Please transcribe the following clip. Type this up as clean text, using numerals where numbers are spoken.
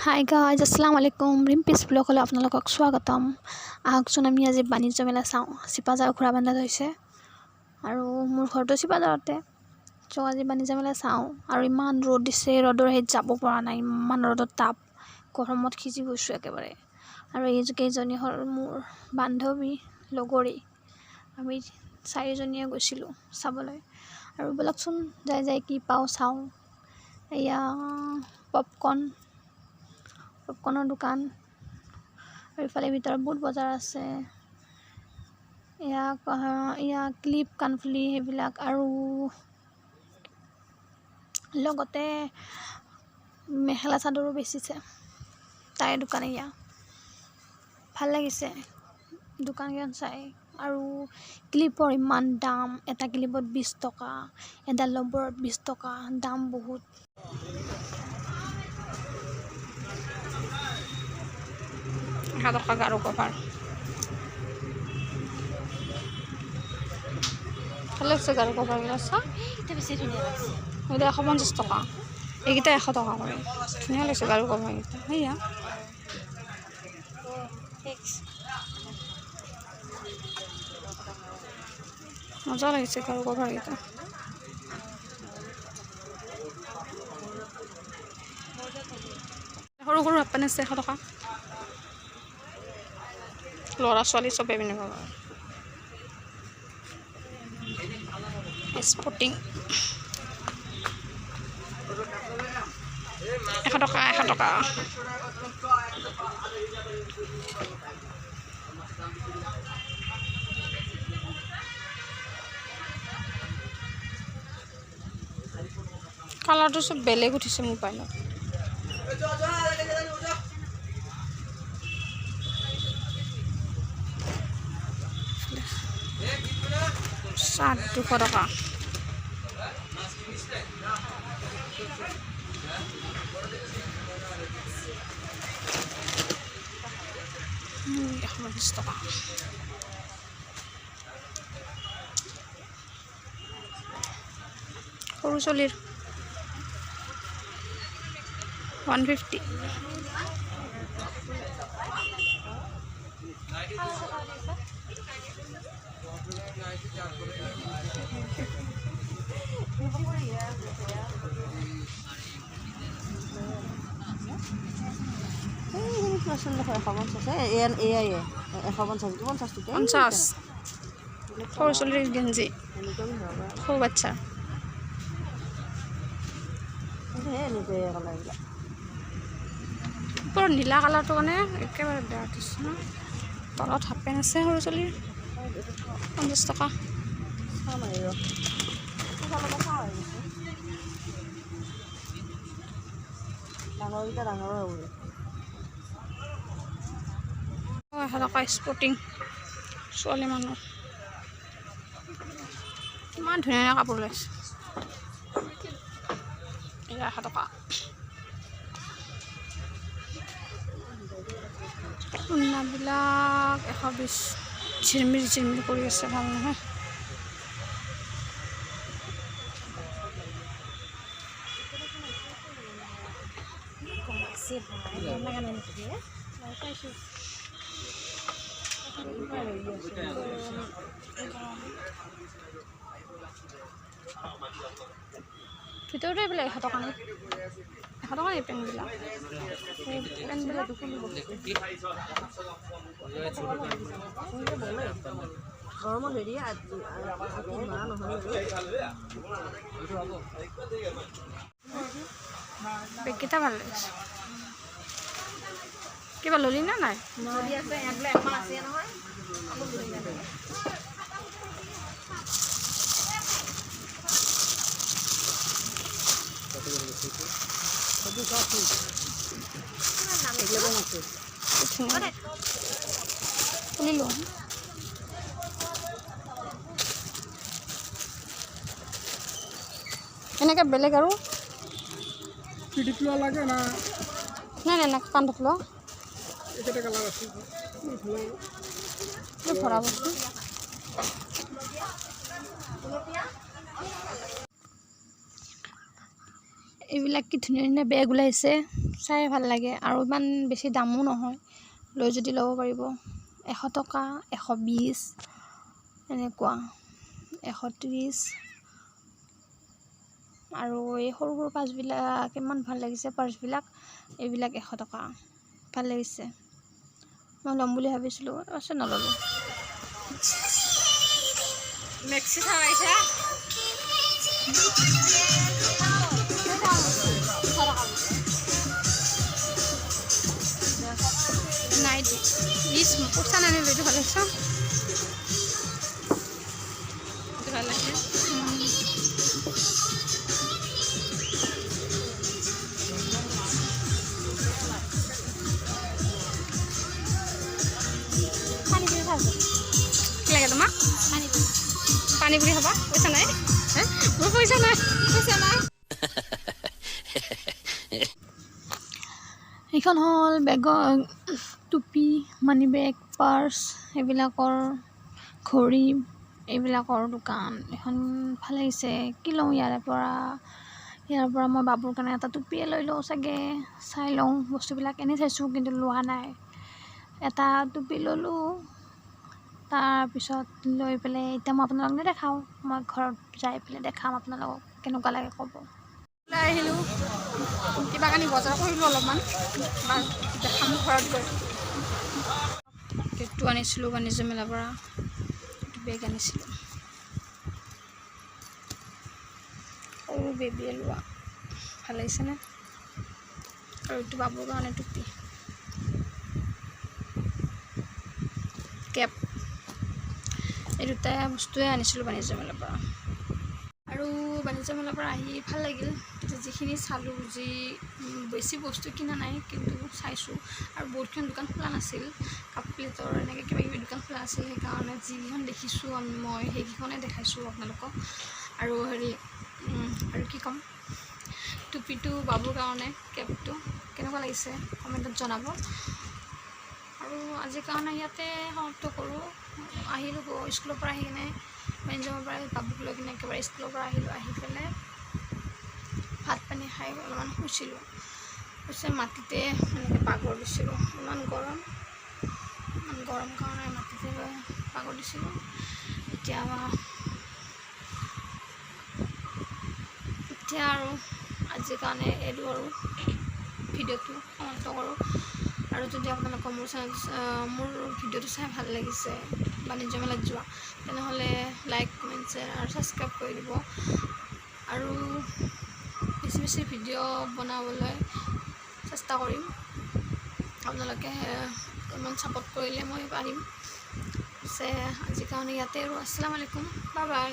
Hi guys, আসসালামু আলাইকুম। ৰিম্পিছ ব্লগলৈ আপোনালোকক স্বাগতম। আহকচোন আমি আজি বাণিজ্য মেলা চাওঁ। চিপাঝাৰ ঘোঁৰাবান্ধাত হৈছে আৰু মোৰ ঘৰটো চিপাঝাৰতে। চ' আজি বাণিজ্য মেলা চাওঁ। আৰু ইমান ৰ'দ দিছে, ৰ'দৰ হেৰিত যাব পৰা নাই, ইমান ৰ'দৰ তাপ, গৰমত সিজি গৈছোঁ একেবাৰে। আৰু এই কেইজনী হ'ল মোৰ বান্ধৱী, লগৰী। আমি 4জনীয়ে গৈছিলোঁ চাবলৈ। আৰু ব'লকচোন যাই কি পাওঁ চাওঁ। এয়া পপকৰ্নৰ দোকান, আৰু ইফালে ভিতৰত বহুত বজাৰ আছে। এয়া ক্লিপ, কাণফুলি সেইবিলাক, আৰু লগতে মেখেলা চাদৰো বেচিছে তাৰে দোকান। এয়া ভাল লাগিছে দোকানকেইখন চাই। আৰু ক্লিপৰ ইমান দাম, এটা ক্লিপত 20 টকা, এডাল ৰবৰত 20 টকা, দাম বহুত। টকা গাৰু কভাৰ ভাল লাগছে। গাৰু কভাৰবিলাক চাওঁ, বেছি ধুনীয়া লাগছে। এইটো 150 টকা, এইকেইটা 100 টকা কৰে। ধুনীয়া লাগিছে গাৰু কভাৰকেইটা। সেয়া মজা লাগিছে গাৰু কভাৰকেইটা। সৰু সৰু হাফ পেণ্ট আছে 100 টকা। ল'ৰা ছোৱালী চবে পিন্ধিব পাৰে। স্পৰ্টিং 100 টকা, 100 টকা। কালাৰটো চব বেলেগ উঠিছে মোবাইলত। চাৰ্ট 200 টকা। টকা। সৰু চলিৰ 150। সৰু চলিৰ গেঞ্জি, সৰু বাচ্চা। ওপৰত নীলা কালাৰটো মানে একেবাৰে বেয়া উঠিছে ন। তলত হাফ পেণ্ট আছে সৰু চলিৰ 50 টকা। ডাঙৰ 100 টকা স্পৰ্টিং ছোৱালী মানুহ। ইমান ধুনীয়া কাপোৰ ওলাইছে। এয়া 100 টকা। উন্নাবিলাক 120। ঝিলমিল কৰি আছে, ভাল নহয়। ভিতৰতে এইবিলাক 100 টকা নে 100 টকা এই পেণ্টবিলাক। গৰমত হেৰি বেগকেইটা ভাল লাগিছে। কিবা ললি না নাই? এনেকৈ বেলেগ আৰু লাগে না? নাই কান্ধত লোৱা ভৰা বস্তু। এইবিলাক কি ধুনীয়া ধুনীয়া বেগ ওলাইছে। চাই ভাল লাগে আৰু ইমান বেছি দামো নহয়, লৈ যদি ল'ব পাৰিব। 100 টকা, 120 এনেকুৱা, 130। আৰু এই সৰু সৰু পাৰ্চবিলাক ইমান ভাল লাগিছে, পাৰ্চবিলাক এইবিলাক 100 টকা, ভাল লাগিছে। মই ল'ম বুলি ভাবিছিলোঁ, তাৰপিছত নল'লোঁ। মেক্সি চাইছা নাইটি পইচা নানিলোঁ, এইটো ভাল লাগিছে, এইটো ভাল লাগিছে। পানী পুৰি খাব কি লাগে তোমাক? পানী পুৰি খাবা? পইচা নাই? মোৰ পইচা নাই, পইচা নাই। এইখন হ'ল বেগৰ টুপি, মানি বেগ, পাৰ্চ, এইবিলাকৰ ঘড়ী, এইবিলাকৰ দোকান। এখন ভাল লাগিছে, কি লওঁ ইয়াৰ পৰা মই বাবুৰ কাৰণে এটা টুপিয়ে লৈ লওঁ চাগে, চাই লওঁ বস্তুবিলাক। এনেই চাইছোঁ কিন্তু লোৱা নাই। এটা টুপি ল'লোঁ, তাৰপিছত লৈ পেলাই এতিয়া মই আপোনালোকক নেদেখাওঁ, মই ঘৰত যাই পেলাই দেখাম আপোনালোকক কেনেকুৱা লাগে ক'ব। ওলাই আহিলোঁ, কিবা কানি বজাৰ কৰিলোঁ অলপমান, দেখাম ঘৰত গৈ। বেগটো আনিছিলোঁ বাণিজ্য মেলাৰ পৰা, বেগ আনিছিলোঁ সৰু বেবীয়ে লোৱা, ভাল লাগিছেনে? আৰু এইটো বাবুৰ কাৰণে টুপি, কেপ, এই দুটা বস্তুৱে আনিছিলোঁ বাণিজ্য মেলাৰ পৰা। আৰু বাণিজ্য মেলাৰ পৰা আহি ভাল লাগিল, যিখিনি চালোঁ, বেছি বস্তু কিনা নাই কিন্তু চাইছোঁ। আৰু বহুতখন দোকান খোলা নাছিল, কাপ প্লেটৰ এনেকৈ কিবা কিবি দোকান খোলা আছিল, সেইকাৰণে যিকেইখন দেখিছোঁ মই সেইকেইখনে দেখাইছোঁ আপোনালোকক। আৰু আৰু কি ক'ম, টুপিটো বাবুৰ কাৰণে, কেপটো কেনেকুৱা লাগিছে কমেণ্টত জনাব। আৰু আজিৰ কাৰণে ইয়াতে সমাপ্ত কৰোঁ। আহিলোঁ স্কুলৰ পৰা আহি কিনে, বাণিজ্যৰ পৰা বাবুক লৈ কিনে একেবাৰে স্কুলৰ পৰা আহিলোঁ। আহি পেলাই ভাত পানী খাই অলপমান শুইছিলোঁ, মাটিতে এনেকৈ বাগৰ দিছিলোঁ। ইমান গৰম কাৰণে মাটিতে বাগৰ দিছিলোঁ। এতিয়া আৰু আজিৰ কাৰণে এৰো আৰু ভিডিঅ'টো সমাপ্ত কৰোঁ। আৰু যদি আপোনালোকৰ মোৰ ভিডিঅ'টো চাই ভাল লাগিছে, বাণিজ্য মেলাত যোৱা, তেনেহ'লে লাইক, কমেণ্ট, শ্বেয়াৰ আৰু ছাবস্ক্ৰাইব কৰি দিব। আৰু বেছি ভিডিঅ' বনাবলৈ চেষ্টা কৰিম, আপোনালোকে ইমান ছাপোৰ্ট কৰিলে মই পাৰিম। আজিৰ কাৰণে ইয়াতে আৰু। আসসালামু আলাইকুম, বাই বাই।